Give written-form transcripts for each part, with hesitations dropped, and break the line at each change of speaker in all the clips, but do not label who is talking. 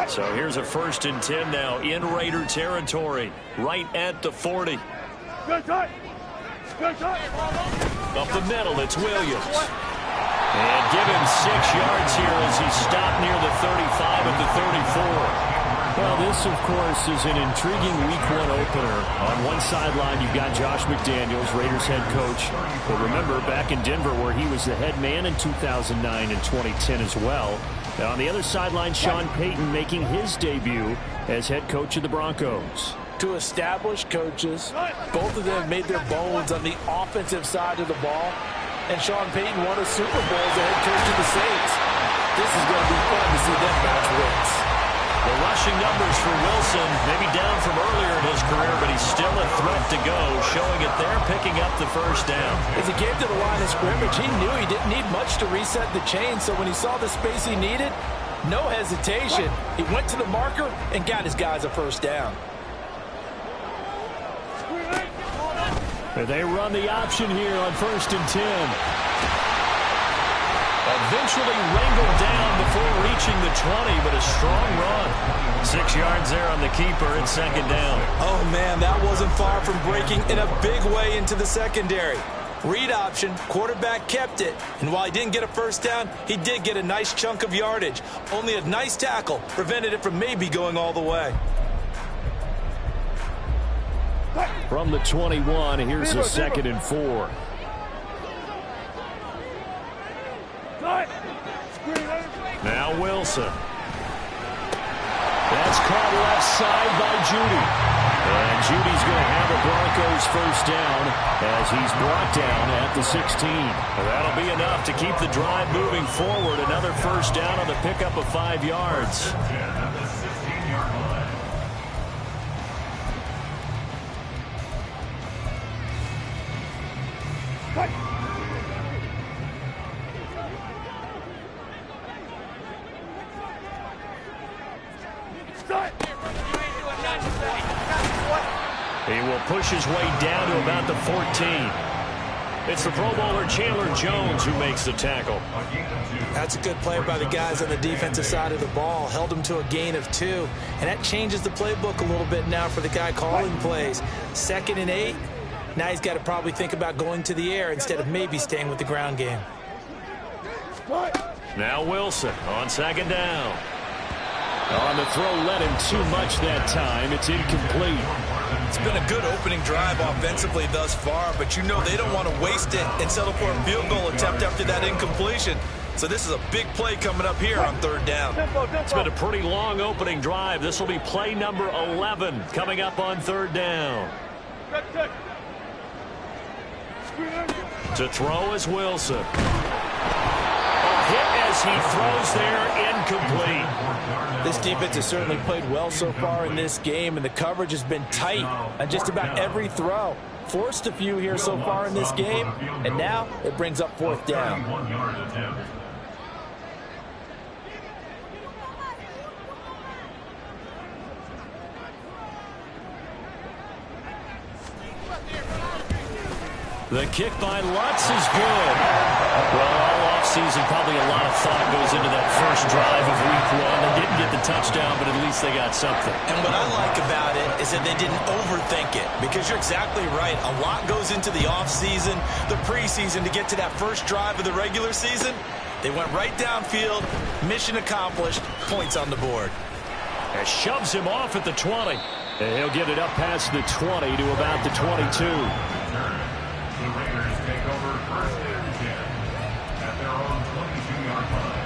So here's a 1st and 10 now in Raider territory, right at the 40. Up the middle, it's Williams. And give him 6 yards here as he's stopped near the 35 at the 34.
Well, this, of course, is an intriguing Week 1 opener. On one sideline, you've got Josh McDaniels, Raiders head coach. But remember, back in Denver, where he was the head man in 2009 and 2010 as well. Now, on the other sideline, Sean Payton making his debut as head coach of the Broncos.
Two established coaches. Both of them made their bones on the offensive side of the ball. And Sean Payton won a Super Bowl as the head coach of the Saints. This is going to be fun to see them match wins.
The rushing numbers for Wilson, maybe down from earlier in his career, but he's still a threat to go, showing it there, picking up the 1st down.
As he came to the line of scrimmage, he knew he didn't need much to reset the chain, so when he saw the space he needed, no hesitation. He went to the marker and got his guys a 1st down.
They run the option here on 1st and 10.
Eventually wrangled down before reaching the 20, but a strong run. 6 yards there on the keeper at 2nd down.
Oh, man, that wasn't far from breaking in a big way into the secondary. Read option, quarterback kept it, and while he didn't get a 1st down, he did get a nice chunk of yardage. Only a nice tackle prevented it from maybe going all the way.
From the 21, here's a 2nd and 4.
Now Wilson. That's caught left side by Judy. And Judy's going to have a Broncos 1st down as he's brought down at the 16. That'll be enough to keep the drive moving forward. Another 1st down on the pickup of 5 yards. He will push his way down to about the 14. It's the Pro Bowler Chandler Jones who makes the tackle.
That's a good play by the guys on the defensive side of the ball. Held him to a gain of 2. And that changes the playbook a little bit now for the guy calling plays. 2nd and 8. Now he's got to probably think about going to the air instead of maybe staying with the ground game.
Now Wilson on 2nd down.
On the throw, led him too much that time. It's incomplete.
It's been a good opening drive offensively thus far, but you know they don't want to waste it and settle for a field goal attempt after that incompletion. So this is a big play coming up here on 3rd down.
It's been a pretty long opening drive. This will be play number 11 coming up on 3rd down. To throw is Wilson. A hit as he throws there, incomplete.
This defense has certainly played well so far in this game, and the coverage has been tight on just about every throw. Forced a few here so far in this game, and now it brings up 4th down.
The kick by Lutz is good. Well, all offseason, probably a lot of thought goes into that first drive of Week 1. They didn't get the touchdown, but at least they got something.
And what I like about it is that they didn't overthink it, because you're exactly right. A lot goes into the offseason, the preseason to get to that first drive of the regular season. They went right downfield, mission accomplished, points on the board.
And shoves him off at the 20.
And he'll get it up past the 20 to about the 22.
The Raiders take over 1st and 10 at their own 22-yard line.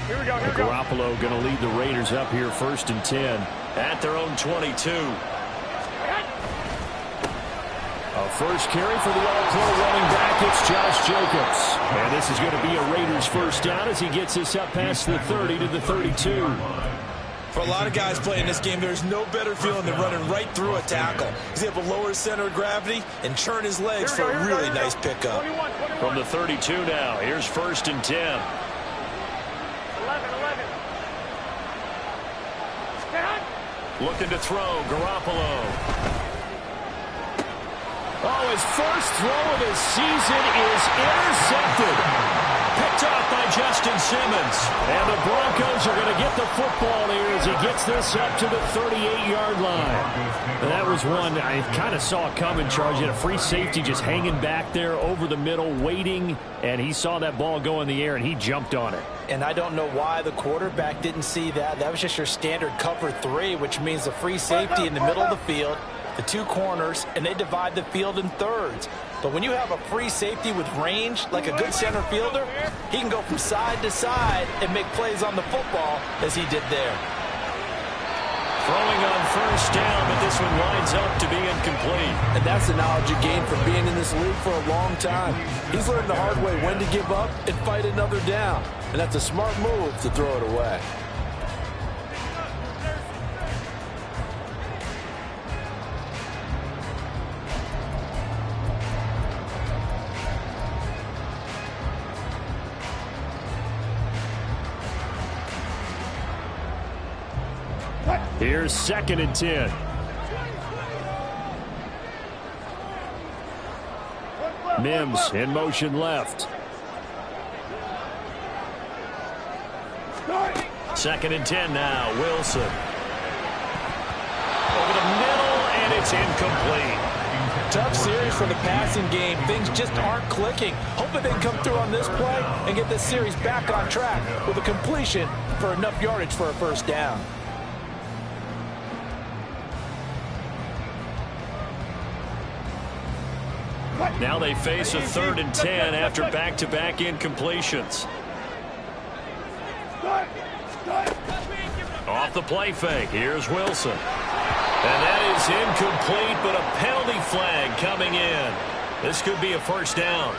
Here we go.
Garoppolo going to lead the Raiders up here 1st and 10.
At their own 22.
A first carry for the all-pro running back. It's Josh Jacobs. And this is going to be a Raiders 1st down as he gets this up past the 30 to the 32.
For a lot of guys playing this game, there's no better feeling than running right through a tackle. He's able to lower his center of gravity and churn his legs for a really nice pickup.
From the 32 now, here's 1st and 10.
Looking to throw, Garoppolo.
Oh, his first throw of the season is intercepted. Picked off by Justin Simmons. And the Broncos are going to get the football here as he gets this up to the 38-yard line. And that was one I kind of saw coming, Charles. You had a free safety just hanging back there over the middle, waiting, and he saw that ball go in the air, and he jumped on it.
And I don't know why the quarterback didn't see that. That was just your standard cover 3, which means a free safety in the middle of the field, the 2 corners, and they divide the field in thirds. But when you have a free safety with range, like a good center fielder, he can go from side to side and make plays on the football as he did there.
Throwing on first down, but this one winds up to be incomplete.
And that's the knowledge you gain from being in this league for a long time. He's learned the hard way when to give up and fight another down. And that's a smart move to throw it away.
Here's 2nd and 10. Mims in motion left.
2nd and 10 now. Wilson. Over the middle, and it's incomplete.
Tough series for the passing game. Things just aren't clicking. Hoping they can come through on this play and get this series back on track with a completion for enough yardage for a first down.
Now they face a 3rd and 10 after back-to-back incompletions. Off the play fake, here's Wilson. And that is incomplete, but a penalty flag coming in. This could be a first down.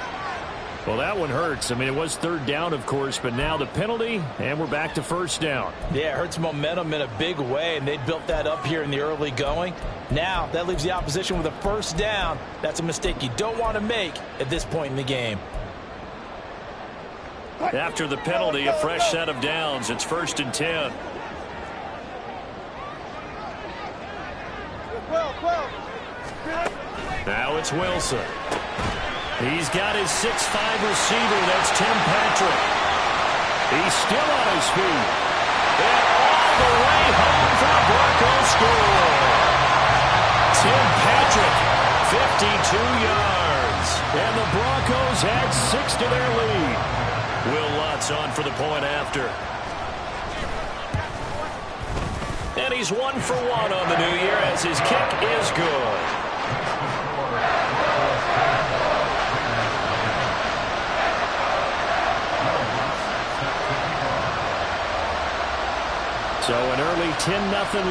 Well, that one hurts. I mean, it was 3rd down, of course, but now the penalty, and we're back to first down.
Yeah, it hurts momentum in a big way, and they built that up here in the early going. Now, that leaves the opposition with a first down. That's a mistake you don't want to make at this point in the game.
After the penalty, a fresh set of downs. It's 1st and 10. Now it's Wilson.
He's got his 6'5" receiver. That's Tim Patrick. He's still on his feet. And all the way home for the Broncos score. Tim Patrick, 52 yards. And the Broncos add 6 to their lead.
Will Lutz on for the point after. And he's 1 for 1 on the new year as his kick is good.
So an early 10-0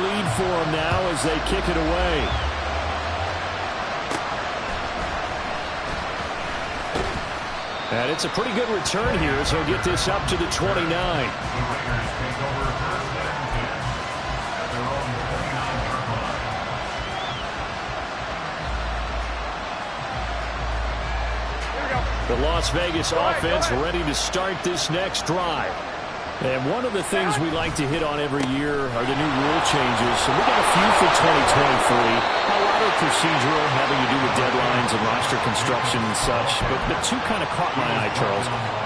lead for them now as they kick it away. And it's a pretty good return here, so he'll get this up to the 29. The Las Vegas offense ready to start this next drive. And one of the things we like to hit on every year are the new rule changes. So we got a few for 2023. A lot of procedural, having to do with deadlines and roster construction and such. But 2 kind of caught my eye, Charles.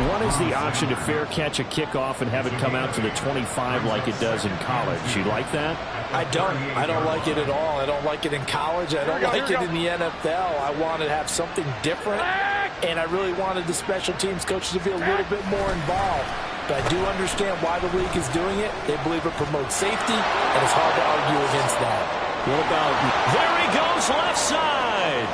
One is the option to fair catch a kickoff and have it come out to the 25 like it does in college. You like that?
I don't like it at all. I don't like it in college. I don't like it in the NFL. I want to have something different, and I really wanted the special teams coaches to be a little bit more involved. But I do understand why the league is doing it. They believe it promotes safety, and it's hard to argue against that.
What about... There he goes, left side.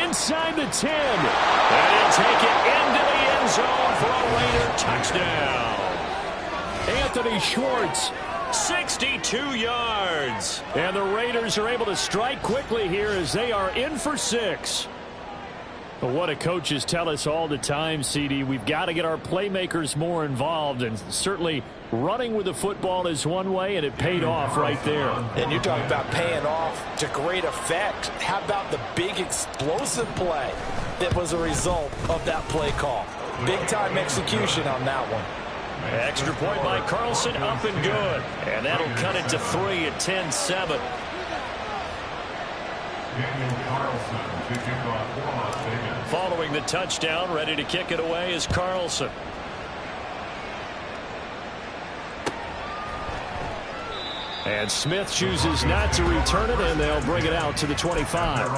Inside the 10.
And he'll take it into the end zone for a Raider touchdown.
Anthony Schwartz.
62 yards.
And the Raiders are able to strike quickly here as they are in for 6. But what do coaches tell us all the time, CD? We've got to get our playmakers more involved, and certainly running with the football is one way, and it paid off right there.
And you're talking about paying off to great effect. How about the big explosive play that was a result of that play call? Big-time execution on that one.
Extra point by Carlson, up and good. And that'll cut it to 3 at 10-7. Following the touchdown, ready to kick it away is Carlson. And Smith chooses not to return it, and they'll bring it out to the 25.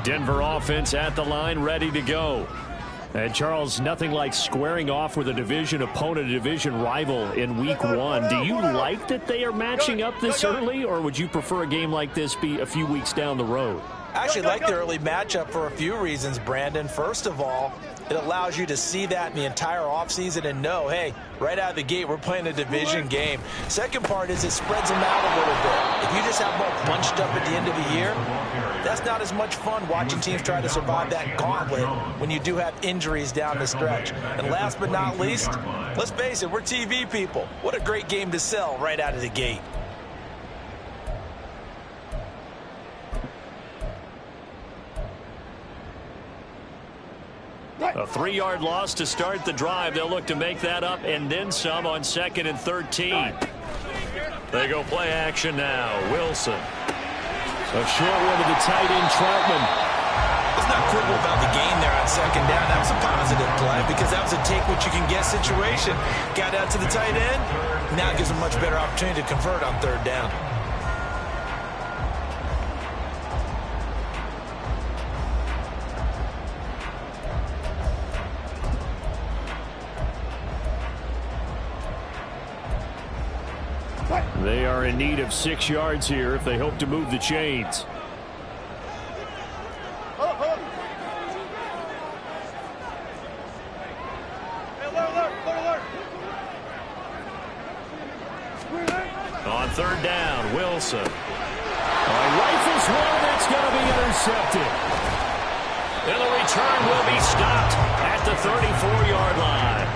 Denver offense at the line, ready to go. And Charles, nothing like squaring off with a division opponent, a division rival in week 1. Do you like that they are matching up this early, or would you prefer a game like this be a few weeks down the road?
I actually like the early matchup for a few reasons, Brandon. First of all, it allows you to see that in the entire offseason and know, hey, right out of the gate, we're playing a division game. Second part is it spreads them out a little bit. If you just have them all bunched up at the end of the year, that's not as much fun watching teams try to survive that gauntlet when you do have injuries down the stretch. And last but not least, let's face it, we're TV people. What a great game to sell right out of the gate.
A 3-yard loss to start the drive. They'll look to make that up and then some on 2nd and 13. They go play action now. Wilson. A short one to the tight end, Troutman.
Let's not quibble about the gain there on 2nd down. That was a positive play because that was a take-what-you-can-get situation. Got out to the tight end. Now it gives them a much better opportunity to convert on 3rd down.
They are in need of 6 yards here if they hope to move the chains. On 3rd down, Wilson. Rifles one, that's going to be intercepted. And the return will be stopped at the 34-yard line.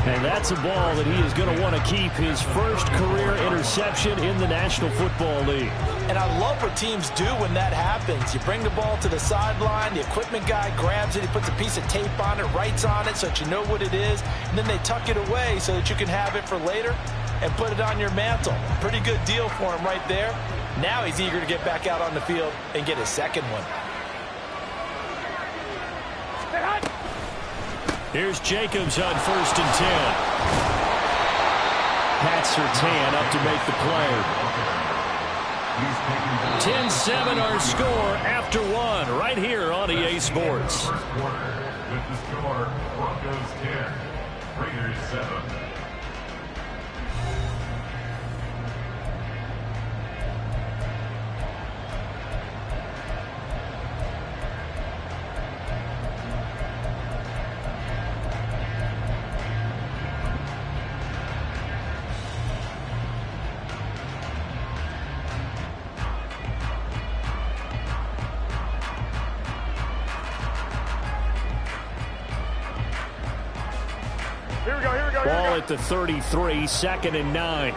And that's a ball that he is going to want to keep, his first career interception in the National Football League.
And I love what teams do when that happens. You bring the ball to the sideline, the equipment guy grabs it, he puts a piece of tape on it, writes on it so that you know what it is, and then they tuck it away so that you can have it for later and put it on your mantle. Pretty good deal for him right there. Now he's eager to get back out on the field and get his second one.
Here's Jacobs on 1st and 10. Pat Surtain up to make the play. 10-7 our score after 1 right here on EA Sports.
With the score, Broncos 10, Raiders 7.
Ball at the 33, 2nd and 9.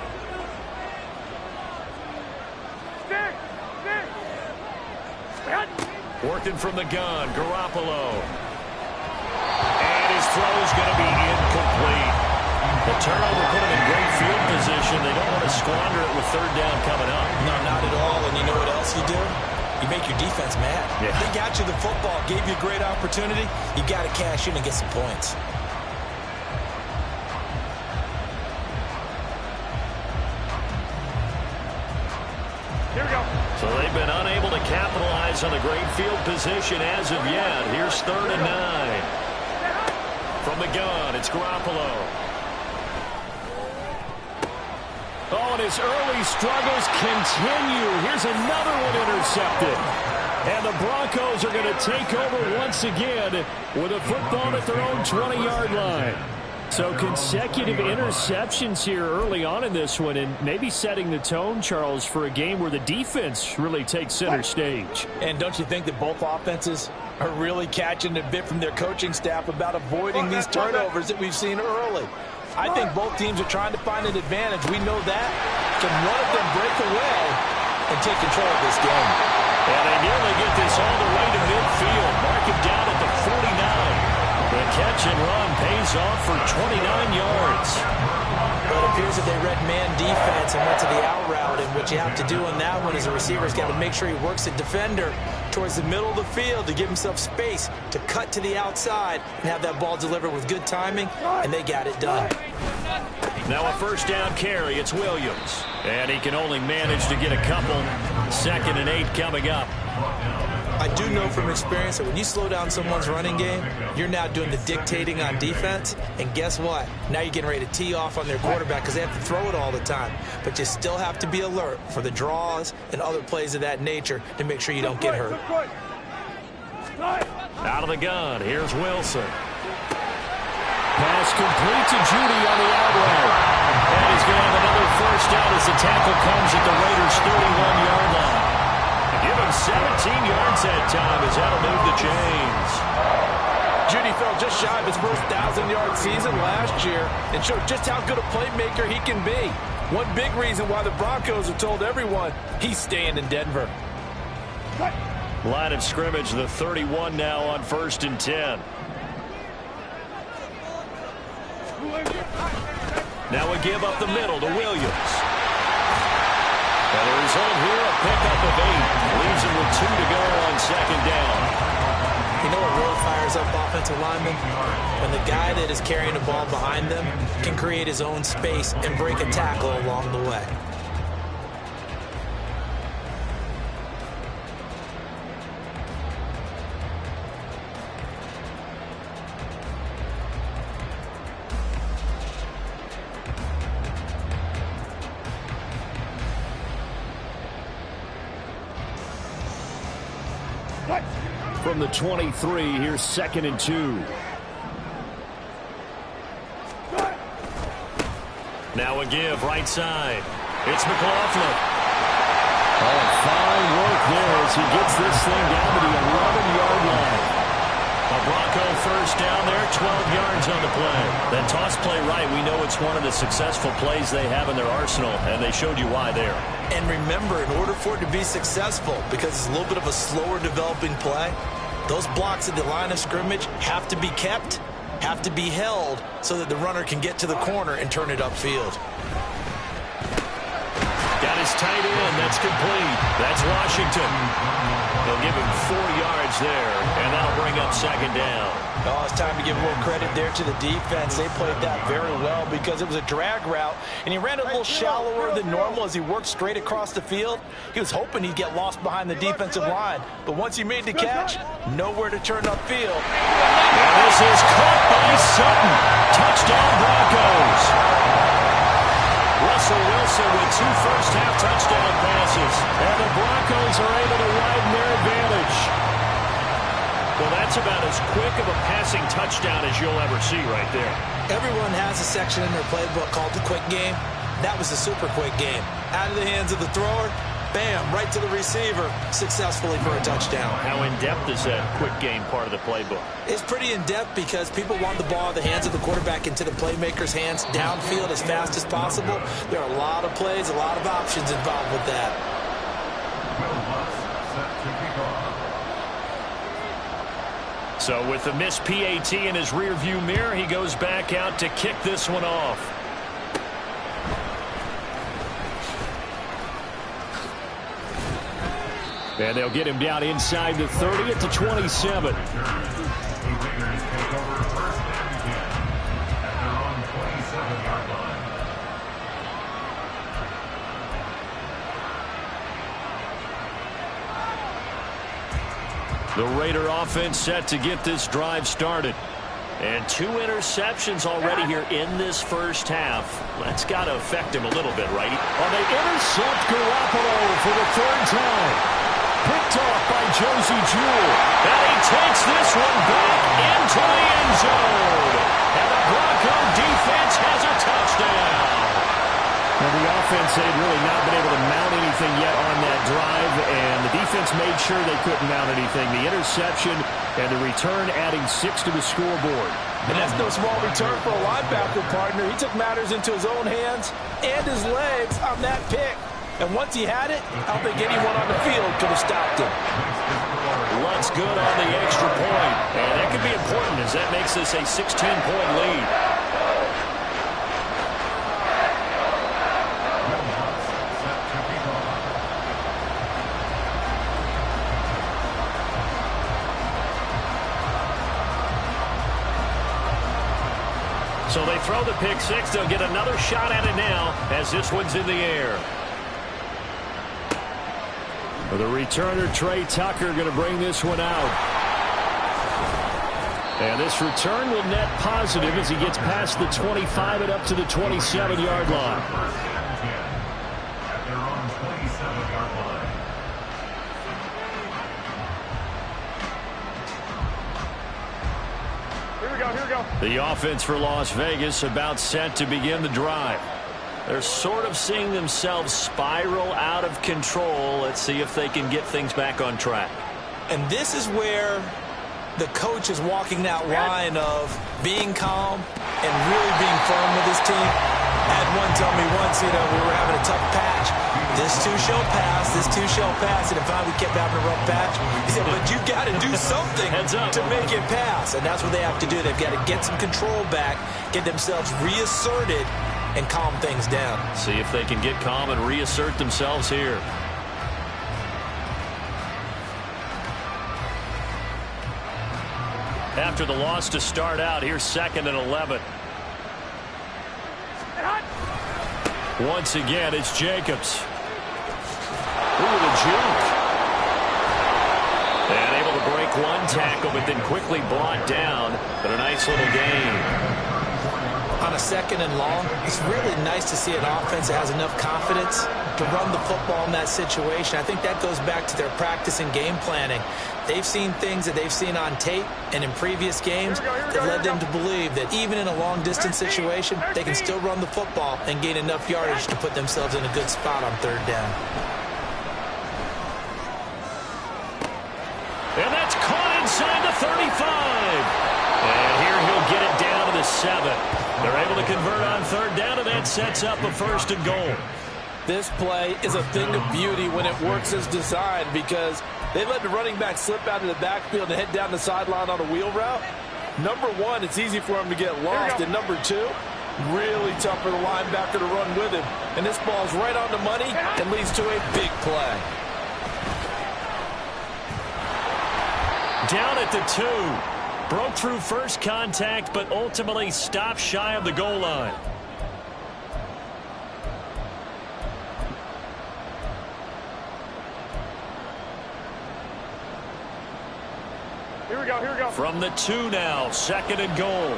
Working from the gun, Garoppolo. And his throw is going to be incomplete. The turnover put him in great field position. They don't want to squander it with 3rd down coming up.
No, not at all. And you know what else you do? You make your defense mad.
Yeah.
They got you the football, gave you a great opportunity. You got to cash in and get some points.
Here we go.
So they've been unable to capitalize on the great field position as of yet. Here's 3rd and 9. From the gun, it's Garoppolo. Oh, and his early struggles continue. Here's another one intercepted. And the Broncos are going to take over once again with a football at their own 20-yard line. So consecutive interceptions here early on in this one, and maybe setting the tone, Charles, for a game where the defense really takes center stage.
And don't you think that both offenses are really catching a bit from their coaching staff about avoiding these turnovers that we've seen early? I think both teams are trying to find an advantage. We know that. Can one of them break away and take control of this game.
And they nearly get this all the way to midfield. Mark him down at the 49. The catch and run pays off for 29 yards.
But it appears that they read man defense and went to the out route. And what you have to do on that one is a receiver's got to make sure he works the defender towards the middle of the field to give himself space to cut to the outside and have that ball delivered with good timing, and they got it done.
Now a first down carry. It's Williams. And he can only manage to get a couple. 2nd and 8 coming up.
I do know from experience that when you slow down someone's running game, you're now doing the dictating on defense. And guess what? Now you're getting ready to tee off on their quarterback because they have to throw it all the time. But you still have to be alert for the draws and other plays of that nature to make sure you don't get hurt.
Out of the gun. Here's Wilson.
Pass complete to Judy on the out route. And he's going to have another first down as the tackle comes at the Raiders' 31-yard line.
Give him 17 yards that time as that'll move the chains.
Judy fell just shy of his first 1,000-yard season last year and showed just how good a playmaker he can be. One big reason why the Broncos have told everyone he's staying in Denver.
Line of scrimmage, the 31 now on 1st and 10. Now a give up the middle to Williams. And the result here, a pickup of 8. Leaves him with 2 to go on 2nd down.
You know what really fires up offensive linemen? When the guy that is carrying the ball behind them can create his own space and break a tackle along the way.
From the 23, here's 2nd and 2.
Now a give, right side. It's McLaughlin.
Oh, fine work there as he gets this thing down to the 11-yard line.
A Bronco first down there, 12 yards on the play. That toss play right, we know it's one of the successful plays they have in their arsenal, and they showed you why there.
And remember, in order for it to be successful, because it's a little bit of a slower developing play, those blocks at the line of scrimmage have to be kept, have to be held, so that the runner can get to the corner and turn it upfield.
Got his tight end. That's complete. That's Washington. They'll give him 4 yards there, and that'll bring up 2nd down.
Oh, it's time to give a little credit there to the defense. They played that very well because it was a drag route, and he ran a little shallower than normal as he worked straight across the field. He was hoping he'd get lost behind the defensive line, but once he made the catch, nowhere to turn upfield.
And this is caught by Sutton. Touchdown, Broncos. Russell Wilson with 2 first-half touchdown passes.
And the Broncos are able to widen their advantage.
Well, that's about as quick of a passing touchdown as you'll ever see right there.
Everyone has a section in their playbook called the quick game. That was the super quick game. Out of the hands of the thrower, bam, right to the receiver, successfully for a touchdown.
How in-depth is that quick game part of the playbook?
It's pretty in-depth because people want the ball out of the hands of the quarterback into the playmaker's hands downfield as fast as possible. There are a lot of plays, a lot of options involved with that.
So with the missed PAT in his rearview mirror, he goes back out to kick this one off.
And they'll get him down inside the 30 at the 27.
The Raider offense set to get this drive started. And 2 interceptions already here in this first half. That's got to affect him a little bit, right?
Oh, they intercept Garoppolo for the 3rd time. Picked off by Josie Jewell.
And he takes this one back into the end zone. And the Bronco defense has a touchdown.
Now, the offense had really not been able to mount anything yet on that drive, and the defense made sure they couldn't mount anything. The interception and the return adding 6 to the scoreboard.
And that's no small return for a linebacker partner. He took matters into his own hands and his legs on that pick. And once he had it, I don't think anyone on the field could have stopped him.
Lurk's good on the extra point. And that could be important as that makes this a 16-point lead. So they throw the pick six. They'll get another shot at it now as this one's in the air. The returner, Trey Tucker, going to bring this one out. And this return will net positive as he gets past the 25 and up to the 27-yard line.
At their own 27-yard line.
Here we go.
The offense for Las Vegas about set to begin the drive. They're sort of seeing themselves spiral out of control. Let's see if they can get things back on track.
And this is where the coach is walking that line of being calm and really being firm with his team. I had one tell me once, we were having a tough patch. This too shall pass, this too shall pass. And if we kept having a rough patch, he said, but you got to do something to make it pass. And that's what they have to do. They've got to get some control back, get themselves reasserted, and calm things down.
See if they can get calm and reassert themselves here. After the loss to start out, here's 2nd and 11. Once again, it's Jacobs. Ooh, the juke. And able to break one tackle, but then quickly brought down. But a nice little gain.
On a 2nd and long, it's really nice to see an offense that has enough confidence to run the football in that situation. I think that goes back to their practice and game planning. They've seen things that they've seen on tape and in previous games that led them to believe that even in a long-distance situation, they can still run the football and gain enough yardage to put themselves in a good spot on 3rd down.
And that's caught inside the 35. And here he'll get it down to the 7. They're able to convert on 3rd down, and that sets up a 1st and goal.
This play is a thing of beauty when it works as designed because they let the running back slip out of the backfield and head down the sideline on a wheel route. Number one, it's easy for him to get lost. And number two, really tough for the linebacker to run with him. And this ball's right on the money and leads to a big play.
Down at the 2. Broke through first contact, but ultimately stopped shy of the goal line.
Here we go.
From the 2 now, 2nd and goal.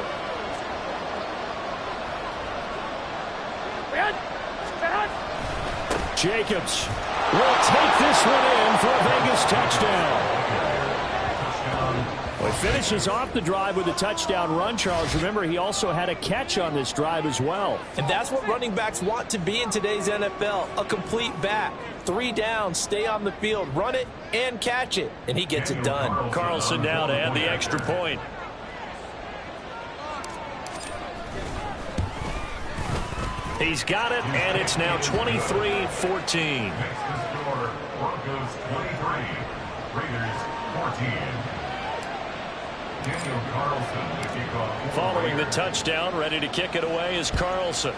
Jacobs will take this one in for a Vegas touchdown. Well, he finishes off the drive with a touchdown run, Charles. Remember, he also had a catch on this drive as well.
And that's what running backs want to be in today's NFL, a complete back. 3 downs, stay on the field, run it, and catch it. And he gets it done.
Carlson now to add the extra point. He's got it, and it's now 23-14.
Broncos 23, Raiders 14.
Following the touchdown, ready to kick it away is Carlson.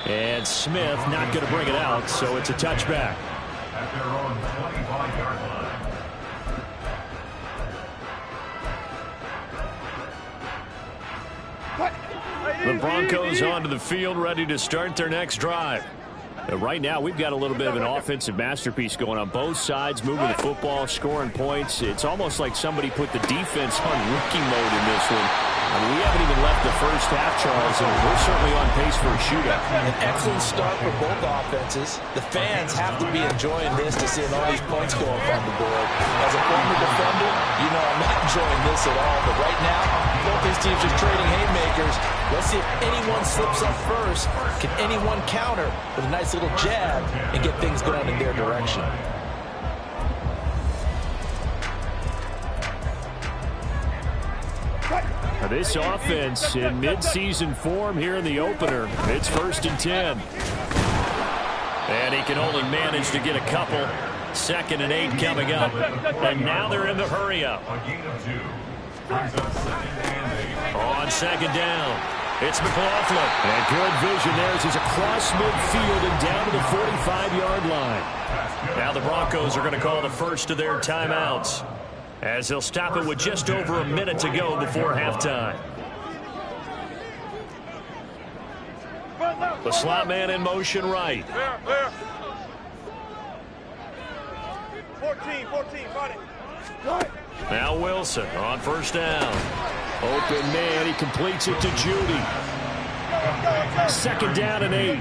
And Smith not going to bring it out, so it's a touchback.
At their own 25-yard line.
The Broncos onto the field, ready to start their next drive. Right now, we've got a little bit of an offensive masterpiece going on both sides, moving the football, scoring points. It's almost like somebody put the defense on rookie mode in this one. I mean, we haven't even left the first half, Charles, and we're certainly on pace for a shootout.
An excellent start for both offenses. The fans have to be enjoying this to seeing all these points go up on the board. As a former defender, you know I'm not enjoying this at all. But right now, both these teams just trading haymakers. Let's see if anyone slips up first. Can anyone counter with a nice little jab and get things going in their direction?
This offense in midseason form here in the opener. It's 1st and 10.
And he can only manage to get a couple. 2nd and 8 coming up. And now they're in the hurry-up. On 2nd down, it's McLaughlin.
And good vision there as he's across midfield and down to the 45-yard line.
Now the Broncos are going to call the first of their timeouts, as they'll stop it with just over a minute to go before halftime. The slot man in motion right.
14, got it.
Now Wilson on 1st down.
Open man, he completes it to Judy. 2nd down and 8.
2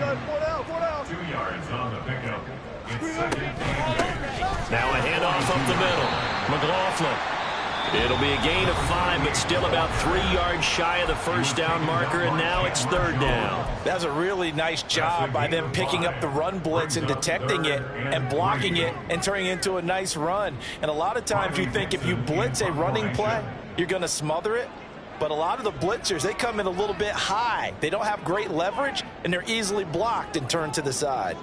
yards on the pickup. It's 2nd and 8.
Now a handoff up the middle. McLaughlin. It'll be a gain of 5, but still about 3 yards shy of the 1st down marker, and now it's 3rd down.
That's a really nice job by them picking up the run blitz and detecting it and blocking it and turning it into a nice run. And a lot of times you think if you blitz a running play, you're going to smother it. But a lot of the blitzers, they come in a little bit high. They don't have great leverage, and they're easily blocked and turned to the side.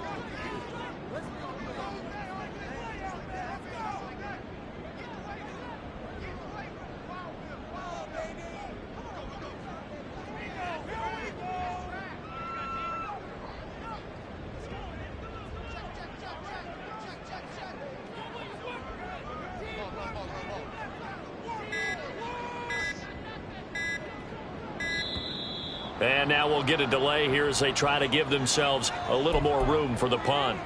And now we'll get a delay here as they try to give themselves a little more room for the punt.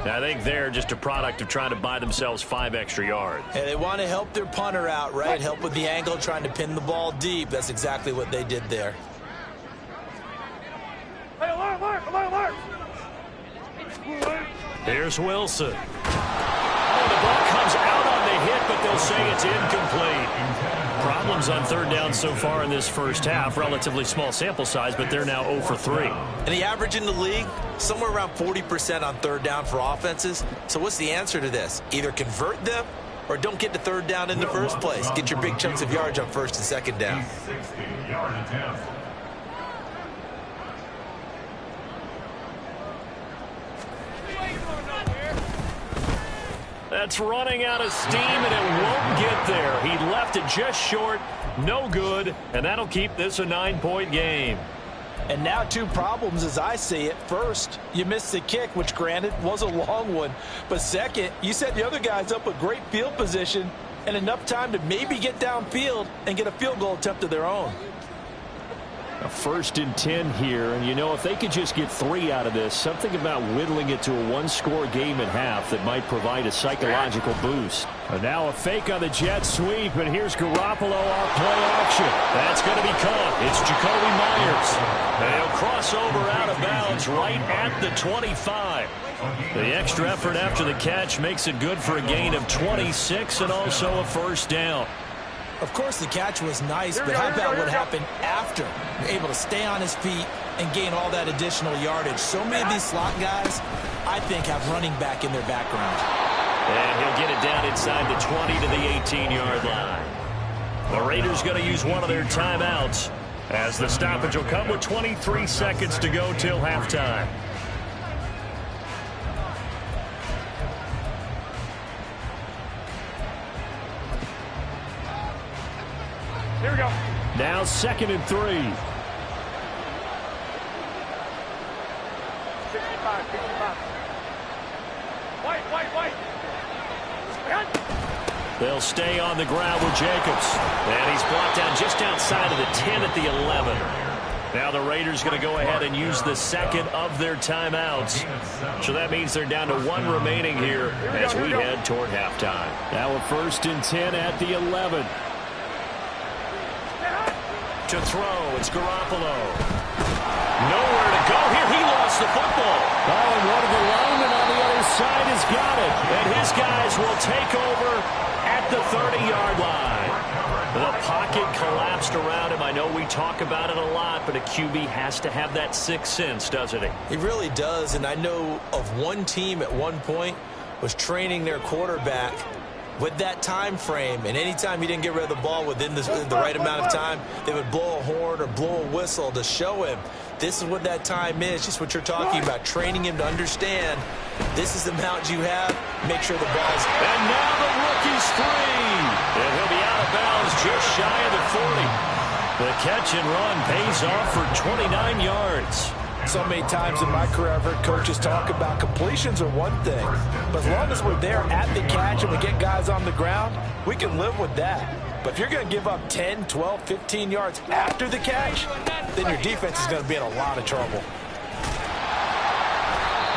I think they're just a product of trying to buy themselves 5 extra yards.
And they want to help their punter out, right? Help with the angle, trying to pin the ball deep. That's exactly what they did there.
Hey, alert!
Here's Wilson. Oh, the ball comes out on the hit, but they'll say it's incomplete. Problems on 3rd down so far in this first half. Relatively small sample size, but they're now 0 for 3.
And the average in the league, somewhere around 40% on 3rd down for offenses. So what's the answer to this? Either convert them or don't get to 3rd down in the first place. Get your big chunks of yards on 1st and 2nd down.
60-yard attempt.
That's running out of steam, and it won't get there. He left it just short, no good, and that'll keep this a 9-point game.
And now 2 problems as I see it. First, you missed the kick, which granted was a long one. But second, you set the other guys up with great field position and enough time to maybe get downfield and get a field goal attempt of their own.
A 1st and 10 here, and you know, if they could just get 3 out of this, something about whittling it to a 1-score game at half that might provide a psychological boost. And now a fake on the jet sweep, and here's Garoppolo off play action.
That's going to be caught. It's Jacoby Myers. They'll cross over out of bounds right at the 25. The extra effort after the catch makes it good for a gain of 26 and also a 1st down.
Of course, the catch was nice, but how about what happened after? You're able to stay on his feet and gain all that additional yardage. So many of these slot guys, I think, have running back in their background.
And he'll get it down inside the 20 to the 18-yard line. The Raiders going to use one of their timeouts as the stoppage will come with 23 seconds to go till halftime.
Here we go.
Now 2nd and 3.
65. White.
They'll stay on the ground with Jacobs. And he's blocked down just outside of the 10 at the 11. Now the Raiders going to go ahead and use the 2nd of their timeouts. So that means they're down to 1 remaining here as we head toward halftime.
Now a 1st and 10 at the 11.
To throw, it's Garoppolo. Nowhere to go here. He lost the football.
Oh, and one of the linemen on the other side has got it.
And his guys will take over at the 30-yard line. The pocket collapsed around him. I know we talk about it a lot, but a QB has to have that 6th sense, doesn't he?
He really does, and I know of one team at one point was training their quarterback with that time frame, and anytime he didn't get rid of the ball within the right amount of time, they would blow a horn or blow a whistle to show him this is what that time is, just what you're talking about, training him to understand this is the amount you have, make sure the ball's...
And now the rookie's free, and he'll be out of bounds just shy of the 40. The catch and run pays off for 29 yards.
So many times in my career, I've heard coaches talk about completions are one thing, but as long as we're there at the catch and we get guys on the ground, we can live with that. But if you're going to give up 10, 12, 15 yards after the catch, then your defense is going to be in a lot of trouble.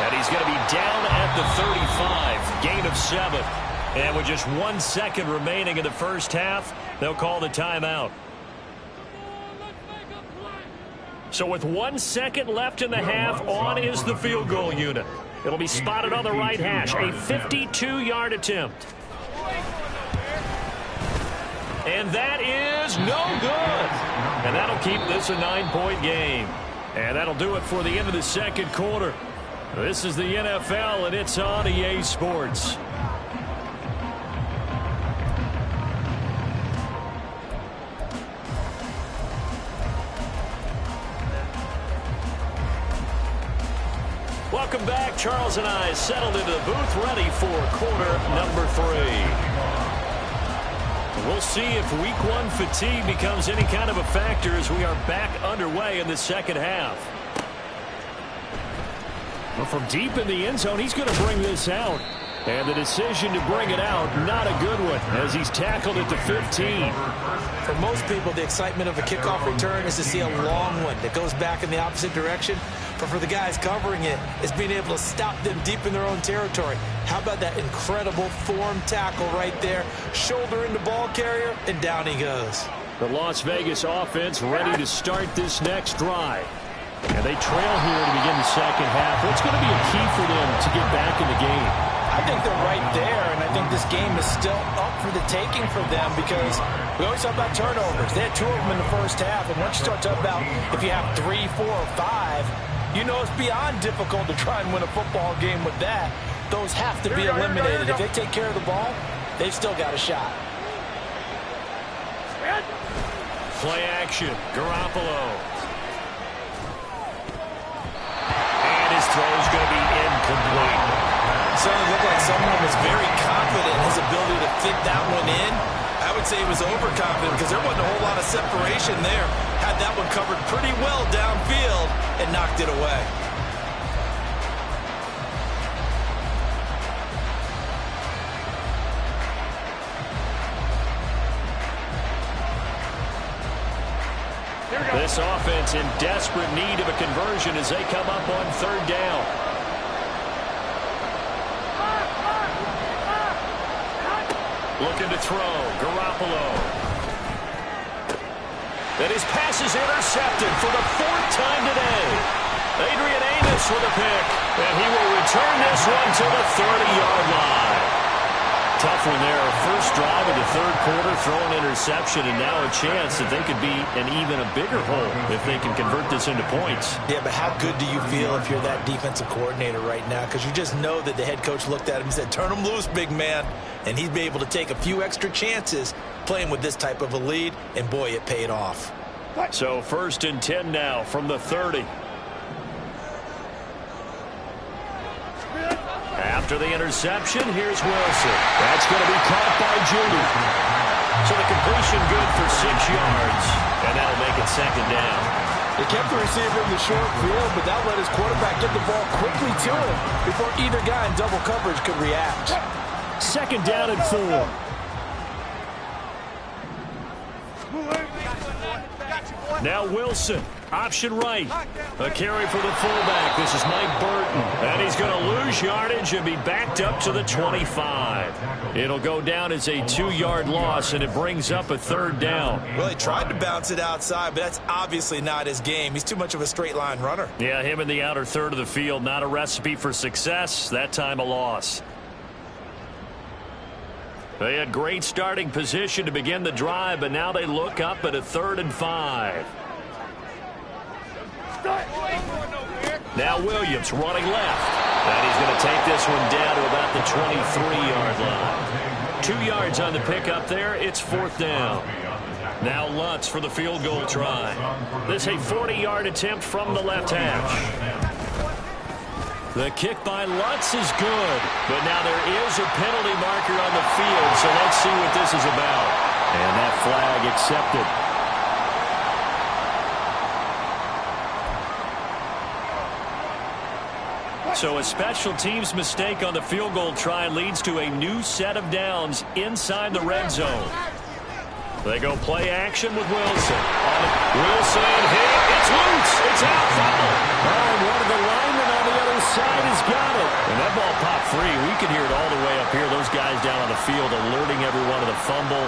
And he's going to be down at the 35, gain of 7. And with just 1 second remaining in the first half, they'll call the timeout. So with 1 second left in the half, on is the field goal unit. It'll be spotted on the right hash, a 52-yard attempt. And that is no good. And that'll keep this a 9-point game. And that'll do it for the end of the second quarter. This is the NFL, and it's on EA Sports. Welcome back. Charles and I settled into the booth, ready for quarter number 3. We'll see if week 1 fatigue becomes any kind of a factor as we are back underway in the second half. Well, from deep in the end zone, he's going to bring this out. And the decision to bring it out, not a good one, as he's tackled at the 15.
For most people, the excitement of a kickoff return is to see a long one that goes back in the opposite direction. But for the guys covering it, it's being able to stop them deep in their own territory. How about that incredible form tackle right there? Shoulder into ball carrier, and down he goes.
The Las Vegas offense ready to start this next drive. And they trail here to begin the second half. What's going to be a key for them to get back in the game?
I think they're right there, and I think this game is still up for the taking for them because we always talk about turnovers. They had 2 of them in the first half, and once you start talking about if you have 3, 4, or 5, you know it's beyond difficult to try and win a football game with that. Those have to be eliminated. If they take care of the ball, they've still got a shot.
Play action, Garoppolo. And his throw's going to be incomplete.
Certainly looked like someone was very confident in his ability to fit that one in. I would say he was overconfident because there wasn't a whole lot of separation there. Had that one covered pretty well downfield and knocked it away.
This offense in desperate need of a conversion as they come up on 3rd down. Looking to throw, Garoppolo. And his pass is intercepted for the 4th time today. Adrian Amos with a pick, and he will return this one to the 30-yard line. Tough one there. First drive of the 3rd quarter, throwing interception, and now a chance that they could be in even a bigger hole if they can convert this into points.
Yeah, but how good do you feel if you're that defensive coordinator right now? Because you just know that the head coach looked at him and said, turn him loose, big man. And he'd be able to take a few extra chances playing with this type of a lead, and boy, it paid off.
So 1st and 10 now from the 30. After the interception, here's Wilson. That's going to be caught by Judy. So the completion good for 6 yards, and that'll make it 2nd down.
They kept the receiver in the short field, but that let his quarterback get the ball quickly to him before either guy in double coverage could react.
2nd down and 4. Now Wilson, option right. A carry for the fullback. This is Mike Burton. And he's going to lose yardage and be backed up to the 25. It'll go down as a 2-yard loss, and it brings up a 3rd down.
Well, he tried to bounce it outside, but that's obviously not his game. He's too much of a straight-line runner.
Yeah, him in the outer third of the field, not a recipe for success. That time a loss. They had great starting position to begin the drive, but now they look up at a 3rd and 5. Now Williams running left. And he's going to take this one down to about the 23-yard line. 2 yards on the pickup there. It's 4th down. Now Lutz for the field goal try. This a 40-yard attempt from the left hash. The kick by Lutz is good, but now there is a penalty marker on the field, so let's see what this is about. And that flag accepted. So a special teams mistake on the field goal try leads to a new set of downs inside the red zone. They go play action with Wilson. Wilson hit. It's loose. It's out. Fumble.
And one of the linemen on the other side has got it.
And that ball popped free. We can hear it all the way up here. Those guys down on the field alerting everyone of the fumble.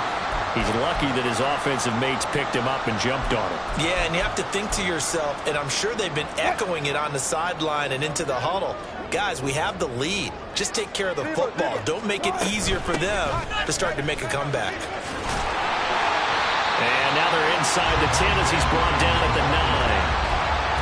He's lucky that his offensive mates picked him up and jumped on him.
Yeah, and you have to think to yourself, and I'm sure they've been echoing it on the sideline and into the huddle. Guys, we have the lead. Just take care of the football. Don't make it easier for them to start to make a comeback.
And now they're inside the 10 as he's brought down at the 9.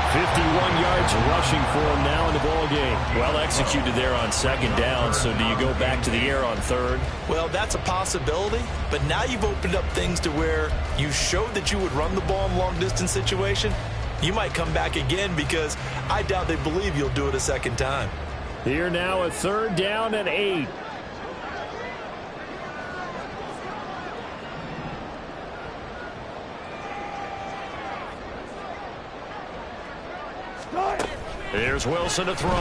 51 yards rushing for him now in the ball game.
Well executed there on 2nd down, so do you go back to the air on 3rd?
Well, that's a possibility, but now you've opened up things to where you showed that you would run the ball in long-distance situation. You might come back again because I doubt they believe you'll do it a second time.
Here now a 3rd down and 8.
Here's Wilson to throw.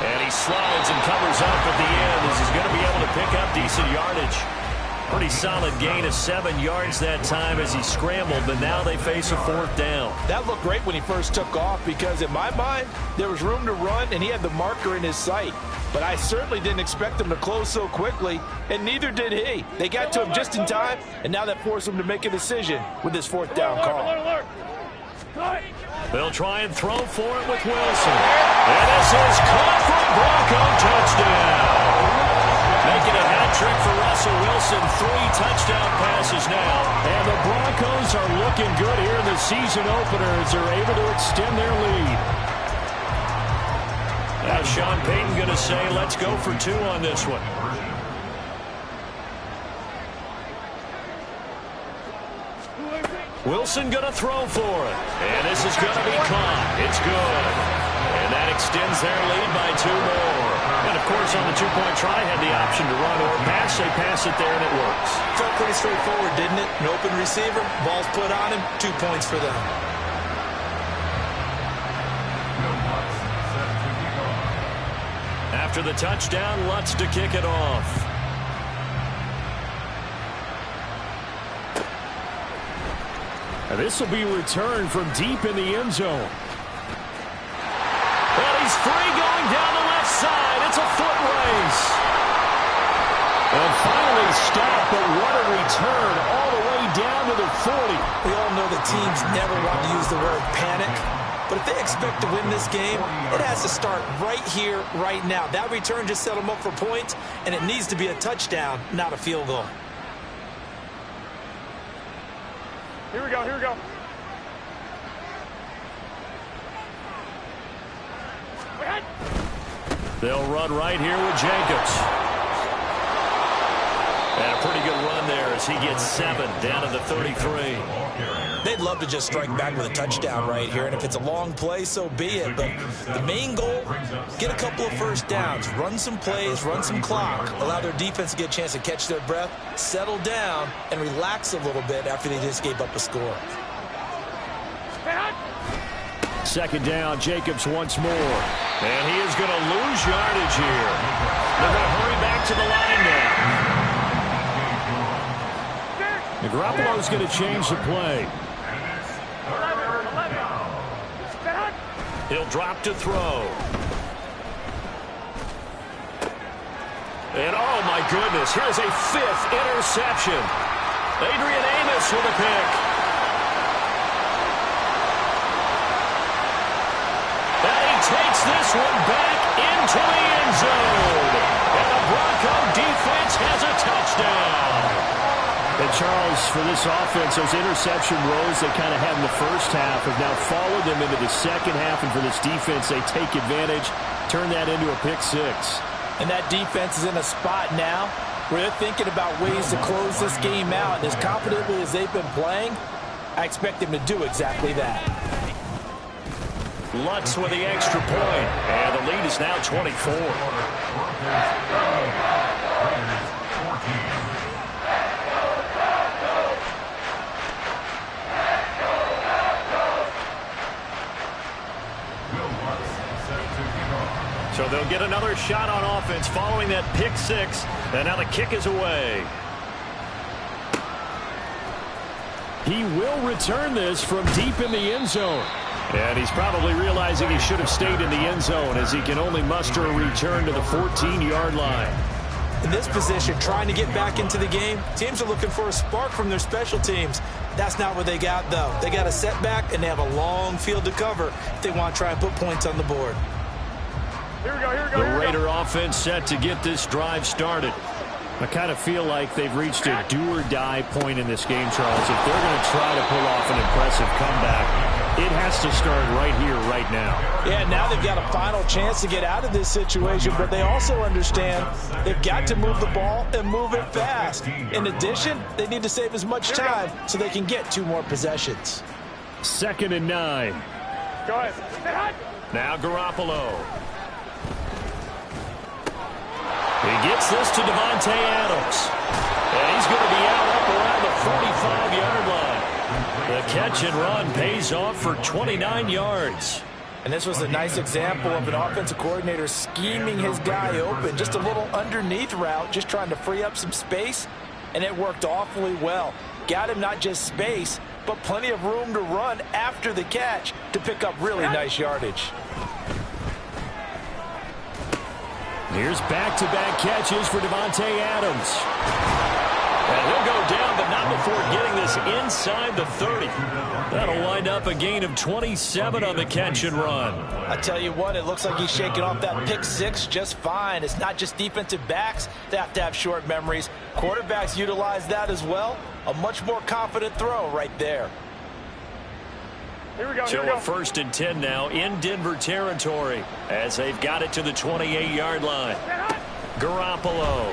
And he slides and covers up at the end as he's going to be able to pick up decent yardage. Pretty solid gain of 7 yards that time as he scrambled, but now they face a 4th down.
That looked great when he first took off because, in my mind, there was room to run and he had the marker in his sight. But I certainly didn't expect him to close so quickly, and neither did he. They got to him just in time, and now that forced him to make a decision with this 4th down call.
They'll try and throw for it with Wilson. And this is caught for a Bronco touchdown. Making a hat trick for Russell Wilson. 3 touchdown passes now.
And the Broncos are looking good here in the season opener as they're able to extend their lead.
Now Sean Payton going to say, let's go for 2 on this one. Wilson going to throw for it. And this is going to be caught. It's good. And that extends their lead by 2 more. And, of course, on the 2-point try, had the option to run or pass. They pass it there, and it works.
Felt pretty straightforward, didn't it? An open receiver, ball's put on him, 2 points for them.
After the touchdown, Lutz to kick it off.
This will be returned from deep in the end zone.
Well, he's free going down the left side. It's a foot race.
And finally stopped, but what a return all the way down to the 40.
We all know that teams never want to use the word panic, but if they expect to win this game, it has to start right here, right now. That return just set them up for points, and it needs to be a touchdown, not a field goal.
Here we go, here we go.
They'll run right here with Jacobs. And a pretty good run there as he gets 7 down to the 33.
They'd love to just strike back with a touchdown right here, and if it's a long play, so be it. But the main goal, get a couple of first downs, run some plays, run some clock, allow their defense to get a chance to catch their breath, settle down, and relax a little bit after they just gave up a score.
2nd down, Jacobs once more.
And he is going to lose yardage here. They're going to hurry back to the line now.
Garoppolo's going to change the play.
He'll drop to throw. And oh my goodness, here's a 5th interception. Adrian Amos with a pick. And he takes this one back into the end zone. And the Bronco defense has a touchdown.
And Charles, for this offense, those interception rows they kind of had in the first half have now followed them into the second half. And for this defense, they take advantage, turn that into a pick 6.
And that defense is in a spot now where they're thinking about ways to close this game out. And as confidently as they've been playing, I expect them to do exactly that.
Lutz with the extra point. And the lead is now 24. So they'll get another shot on offense following that pick six. And now the kick is away.
He will return this from deep in the end zone. And he's probably realizing he should have stayed in the end zone as he can only muster a return to the 14-yard line.
In this position, trying to get back into the game, teams are looking for a spark from their special teams. That's not what they got, though. They got a setback, and they have a long field to cover if they want to try and put points on the board.
Here we go, here we go,
The
here we go.
Raider offense set to get this drive started. I kind of feel like they've reached a do-or-die point in this game, Charles. If they're going to try to pull off an impressive comeback, it has to start right here, right now.
Yeah, now they've got a final chance to get out of this situation, but they also understand they've got to move the ball and move it fast. In addition, they need to save as much time so they can get 2 more possessions.
2nd and 9.
Go ahead.
Now Garoppolo. He gets this to Davante Adams. And he's going to be out up around the 45-yard line. The catch and run pays off for 29 yards.
And this was a nice example of an offensive coordinator scheming his guy open. Just a little underneath route, just trying to free up some space. And it worked awfully well. Got him not just space, but plenty of room to run after the catch to pick up really nice yardage.
Here's back-to-back catches for Davante Adams. And he'll go down, but not before getting this inside the 30. That'll wind up a gain of 27 on the catch and run.
I tell you what, it looks like he's shaking off that pick six just fine. It's not just defensive backs that have to have short memories. Quarterbacks utilize that as well. A much more confident throw right there.
Here we go,
So
here we
a
go.
1st and 10 now in Denver territory as they've got it to the 28-yard line. Garoppolo.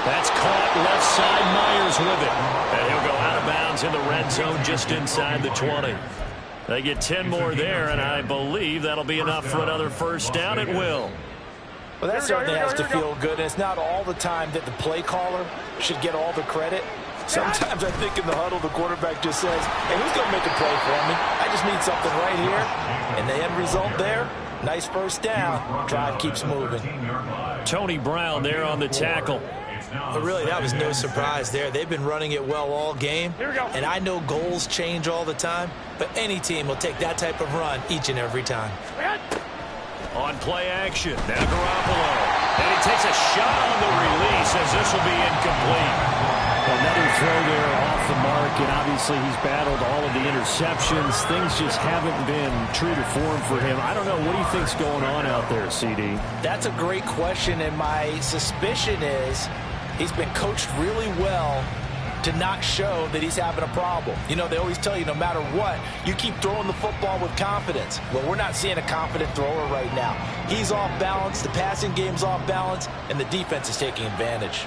That's caught left side. Myers with it. And he'll go out of bounds in the red zone just inside the 20. They get 10 more there, and I believe that'll be enough for another first down. It will.
Well, that certainly has to feel good. And it's not all the time that the play caller should get all the credit. Sometimes I think in the huddle, the quarterback just says, hey, who's going to make a play for me? I just need something right here. And the end result there, nice first down. Drive keeps moving.
Tony Brown there on the tackle.
But really, that was no surprise there. They've been running it well all game.
Here we go.
And I know goals change all the time, but any team will take that type of run each and every time.
On play action, now Garoppolo. And he takes a shot on the release as this will be incomplete.
Another throw there off the mark, and obviously he's battled all of the interceptions. Things just haven't been true to form for him. I don't know. What do you think's going on out there, CD?
That's a great question, and my suspicion is he's been coached really well to not show that he's having a problem. You know, they always tell you no matter what, you keep throwing the football with confidence. Well, we're not seeing a confident thrower right now. He's off balance, the passing game's off balance, and the defense is taking advantage.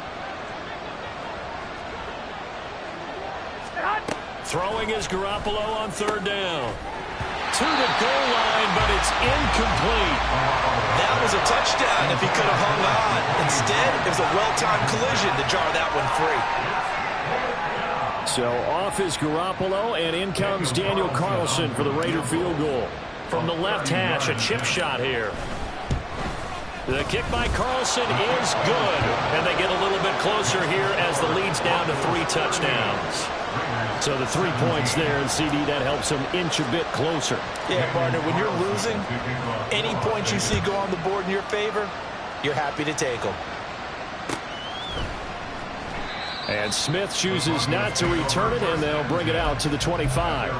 Throwing is Garoppolo on 3rd down. To the goal line, but it's incomplete.
That was a touchdown if he could have hung on. Instead, it was a well-timed collision to jar that one free.
So off is Garoppolo, and in comes Daniel Carlson for the Raider field goal. From the left hash, a chip shot here. The kick by Carlson is good, and they get a little bit closer here as the lead's down to 3 touchdowns. So the 3 points there, and CD, that helps them inch a bit closer.
Yeah, partner, when you're losing, any points you see go on the board in your favor, you're happy to take them.
And Smith chooses not to return it, and they'll bring it out to the 25.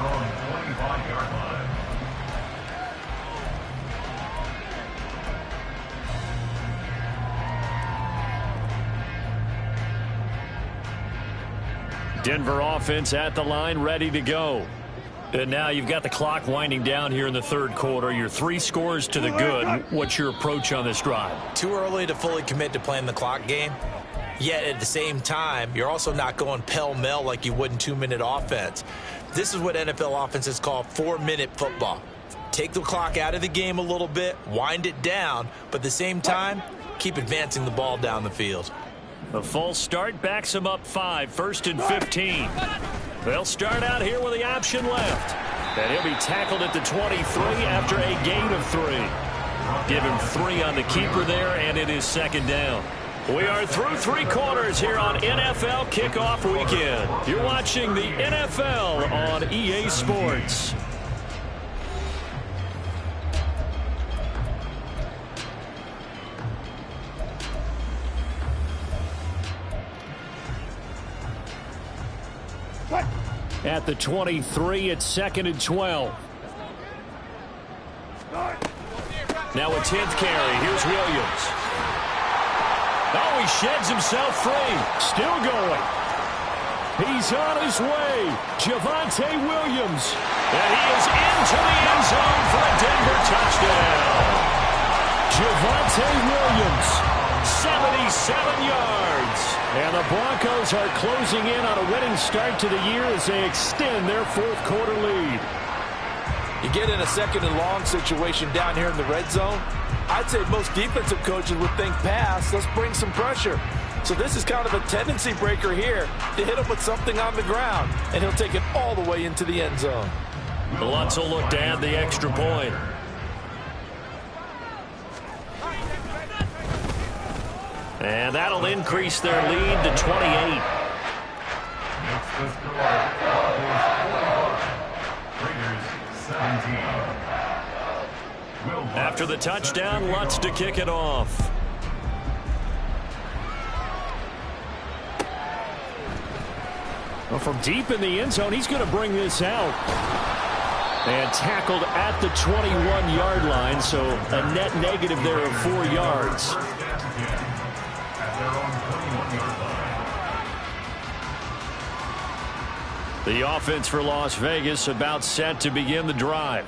Denver offense at the line, ready to go.
And now you've got the clock winding down here in the third quarter. You're 3 scores to the good. What's your approach on this drive?
Too early to fully commit to playing the clock game. Yet at the same time, you're also not going pell-mell like you would in 2-minute offense. This is what NFL offenses call 4-minute football. Take the clock out of the game a little bit, wind it down, but at the same time, keep advancing the ball down the field.
A false start backs him up 5, 1st and 15. They'll start out here with the option left. And he'll be tackled at the 23 after a gain of 3. Give him 3 on the keeper there, and it is 2nd down. We are through 3 quarters here on NFL Kickoff Weekend. You're watching the NFL on EA Sports. At the 23, it's 2nd and 12. Now a 10th carry. Here's Williams. Oh, he sheds himself free. Still going. He's on his way. Javonte Williams. And he is into the end zone for a Denver touchdown. Javonte Williams, 77 yards. And the Broncos are closing in on a winning start to the year as they extend their 4th quarter lead.
You get in a 2nd and long situation down here in the red zone, I'd say most defensive coaches would think pass, let's bring some pressure. So this is kind of a tendency breaker here to hit him with something on the ground, and he'll take it all the way into the end zone.
Lutz will look to add the extra point. And that'll increase their lead to 28. After the touchdown, Lutz to kick it off. Well, from deep in the end zone, he's going to bring this out. And tackled at the 21-yard line, so a net negative there of 4 yards. The offense for Las Vegas about set to begin the drive.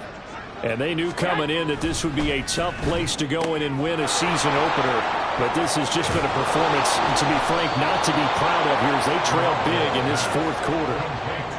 And they knew coming in that this would be a tough place to go in and win a season opener. But this has just been a performance, to be frank, not to be proud of here as they trail big in this 4th quarter.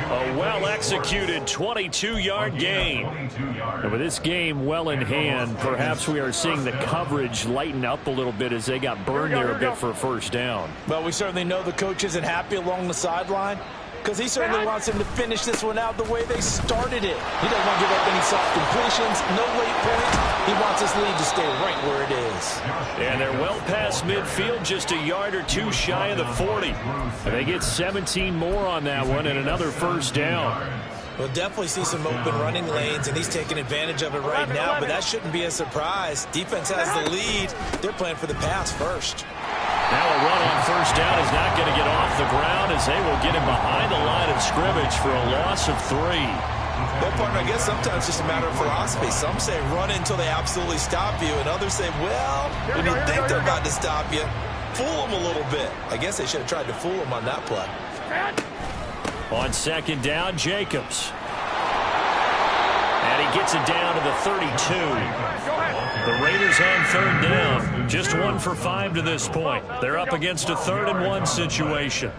A well-executed 22-yard gain. And with this game well in hand, perhaps we are seeing the coverage lighten up a little bit as they got burned there a bit for a 1st down.
Well, we certainly know the coach isn't happy along the sideline, because he certainly wants him to finish this one out the way they started it. He doesn't want to give up any soft completions, no late points. He wants his lead to stay right where it is.
And they're well past midfield, just a yard or 2 shy of the 40. And they get 17 more on that one and another 1st down.
We'll definitely see some open running lanes, and he's taking advantage of it right now, but that shouldn't be a surprise. Defense has the lead. They're playing for the pass first.
Now a run on 1st down is not going to get off the ground as they will get him behind the line of scrimmage for a loss of 3.
Well, partner, I guess sometimes it's just a matter of philosophy. Some say run until they absolutely stop you, and others say, well, when you think they're about to stop you, fool them a little bit. I guess they should have tried to fool them on that play.
On 2nd down, Jacobs. And he gets it down to the 32. The Raiders on 3rd down. Just 1 for 5 to this point. They're up against a 3rd and 1 situation.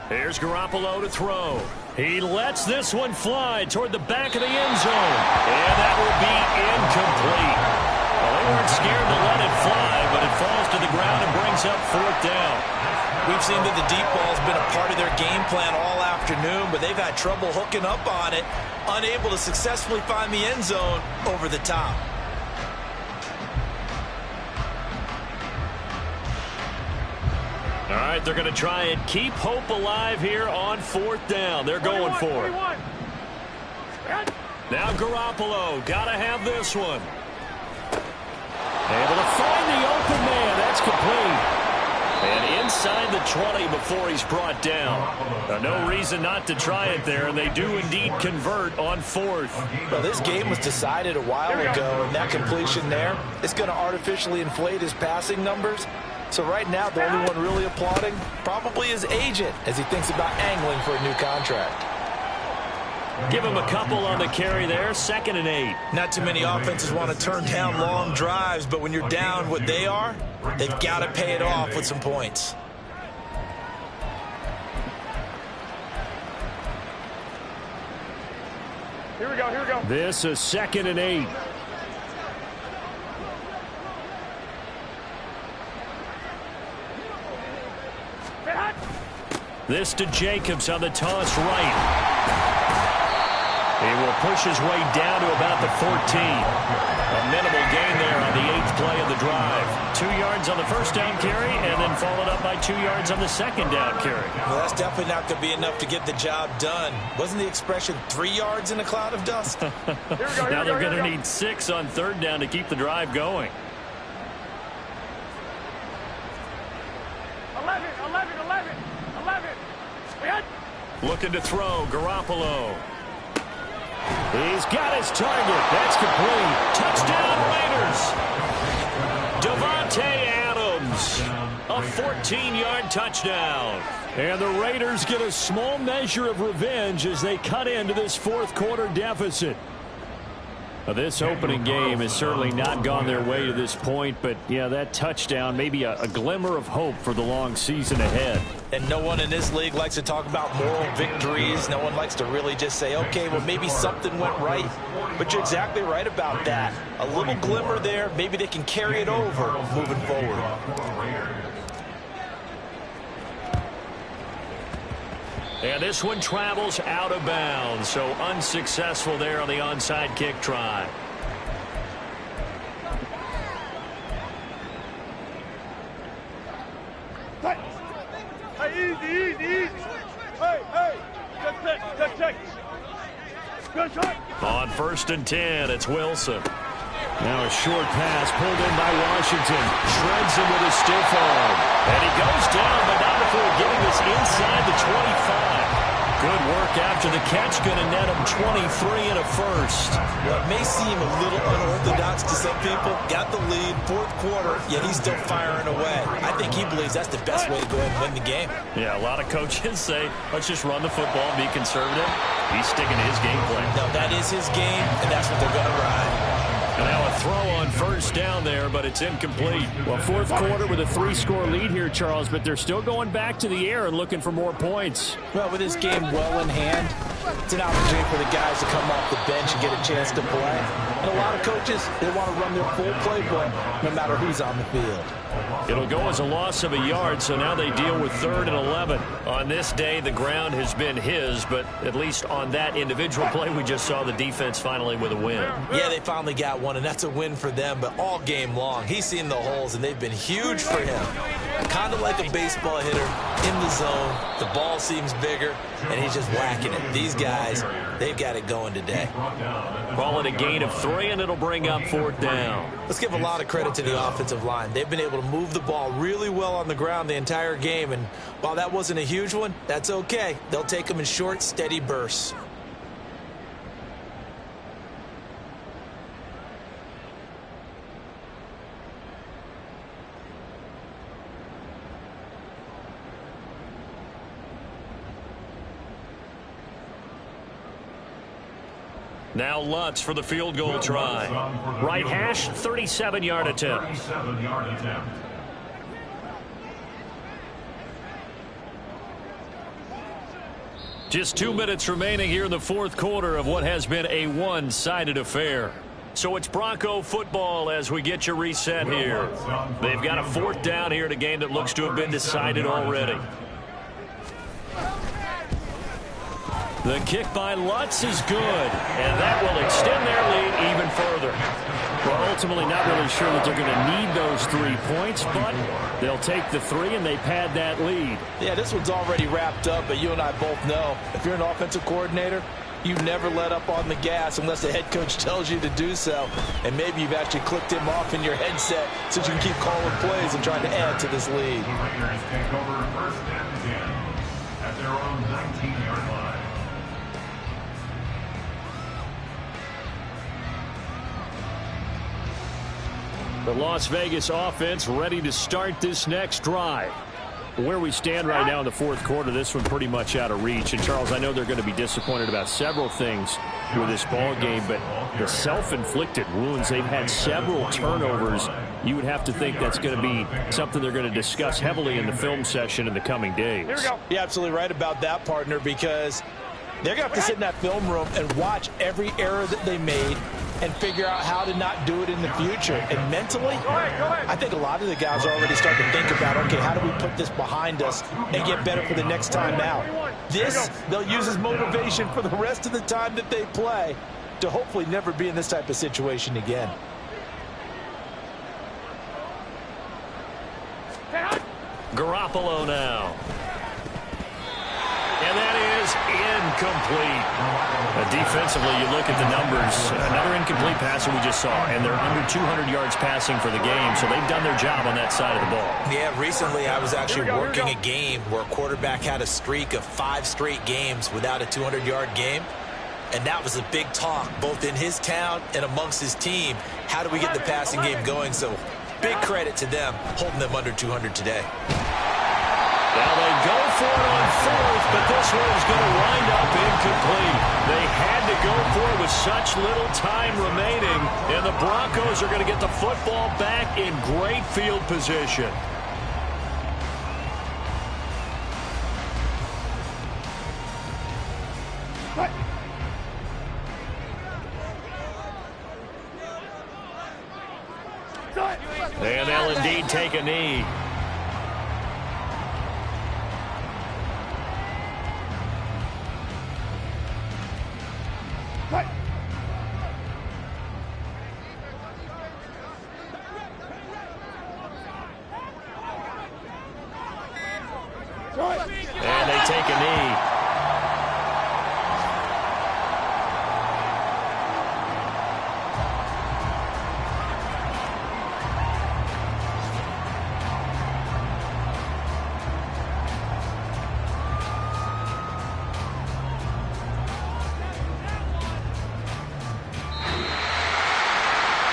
Here's Garoppolo to throw. He lets this one fly toward the back of the end zone. And that will be incomplete. Well, they weren't scared to let it fly, but it falls to the ground and brings up 4th down.
We've seen that the deep ball's been a part of their game plan all afternoon, but they've had trouble hooking up on it, unable to successfully find the end zone over the top.
All right, they're going to try and keep hope alive here on 4th down. They're going for it. Now Garoppolo, got to have this one. Able to find the open man. That's complete. And inside the 20 before he's brought down. No reason not to try it there, and they do indeed convert on 4th.
Well, this game was decided a while ago, and that completion there is going to artificially inflate his passing numbers. So right now, the only one really applauding probably his agent as he thinks about angling for a new contract.
Give him a couple on the carry there, 2nd and 8.
Not too many offenses want to turn down long drives, but when you're down what they are, they've got to pay it off with some points.
Here we go, here we go.
This is 2nd and 8. This to Jacobs on the toss right. He will push his way down to about the 14. A minimal gain there on the 8th play of the drive. 2 yards on the first down carry, and then followed up by 2 yards on the second down carry.
Well, that's definitely not going to be enough to get the job done. Wasn't the expression 3 yards in a cloud of dust?
Now they're going to need 6 on 3rd down to keep the drive going.
11.
Looking to throw, Garoppolo. He's got his target. That's complete. Touchdown, Raiders. Devontae Adams. A 14-yard touchdown. And the Raiders get a small measure of revenge as they cut into this 4th quarter deficit. This opening game has certainly not gone their way to this point, but yeah, that touchdown may be a glimmer of hope for the long season ahead.
And no one in this league likes to talk about moral victories. No one likes to really just say, okay, well, maybe something went right. But you're exactly right about that. A little glimmer there. Maybe they can carry it over moving forward.
And this one travels out of bounds, so unsuccessful there on the onside kick try.
Hey, easy. Hey. Good check. Good shot.
On 1st and 10, it's Wilson. Now a short pass pulled in by Washington. Shreds him with a stiff arm. And he goes down, but not before getting this inside the 25. Good work after the catch. Going to net him 23 and a first.
Well, it may seem a little unorthodox to some people. Got the lead, 4th quarter, yet he's still firing away. I think he believes that's the best way to go ahead and win the game.
Yeah, a lot of coaches say, let's just run the football and be conservative. He's sticking to his game plan.
No, that is his game, and that's what they're going to ride.
And now a throw on 1st down there, but it's incomplete. Well, 4th quarter with a 3-score lead here, Charles, but they're still going back to the air and looking for more points.
Well, with this game well in hand, it's an opportunity for the guys to come off the bench and get a chance to play. And a lot of coaches, they want to run their full playbook no matter who's on the field.
It'll go as a loss of a yard, so now they deal with 3rd and 11. On this day, the ground has been his, but at least on that individual play, we just saw the defense finally with a win.
Yeah, they finally got one, and that's a win for them, but all game long, he's seen the holes, and they've been huge for him. Kind of like a baseball hitter in the zone. The ball seems bigger, and he's just whacking it. These guys, they've got it going today.
Call it a gain of 3, and it'll bring up 4th down.
Let's give a lot of credit to the offensive line. They've been able to move the ball really well on the ground the entire game, and while that wasn't a huge one, that's okay. They'll take them in short, steady bursts.
Now Lutz for the field goal try. Right hash, 37-yard attempt. Just 2 minutes remaining here in the 4th quarter of what has been a one-sided affair. So it's Bronco football as we get your reset here. They've got a 4th down here in a game that looks to have been decided already. The kick by Lutz is good, and that will extend their lead even further. Well, ultimately not really sure that they're going to need those 3 points, but they'll take the 3 and they pad that lead.
Yeah, this one's already wrapped up, but you and I both know if you're an offensive coordinator, you never let up on the gas unless the head coach tells you to do so. And maybe you've actually clicked him off in your headset so you can keep calling plays and trying to add to this lead.
The Raiders take over 1st and 10 at their own 19-yard line.
The Las Vegas offense ready to start this next drive. Where we stand right now in the fourth quarter, this one pretty much out of reach. And, Charles, I know they're going to be disappointed about several things with this ball game, but the self-inflicted wounds, they've had several turnovers. You would have to think that's going to be something they're going to discuss heavily in the film session in the coming days.
Here we go. You're absolutely right about that, partner, because they're going to have to sit in that film room and watch every error that they made and figure out how to not do it in the future. And mentally, I think a lot of the guys are already starting to think about, okay, how do we put this behind us and get better for the next time out? This, they'll use as motivation for the rest of the time that they play to hopefully never be in this type of situation again.
Garoppolo now. And that is incomplete. Defensively, you look at the numbers. Another incomplete passer we just saw, and they're under 200 yards passing for the game, so they've done their job on that side of the ball.
Yeah, recently I was actually working a game where a quarterback had a streak of 5 straight games without a 200-yard game, and that was a big talk, both in his town and amongst his team. How do we get the passing game going? So big credit to them, holding them under 200 today.
Well, they go for it on fourth, but this one is going to wind up incomplete. They had to go for it with such little time remaining, and the Broncos are going to get the football back in great field position. And they'll indeed take a knee. And they take a knee.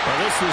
Well, this was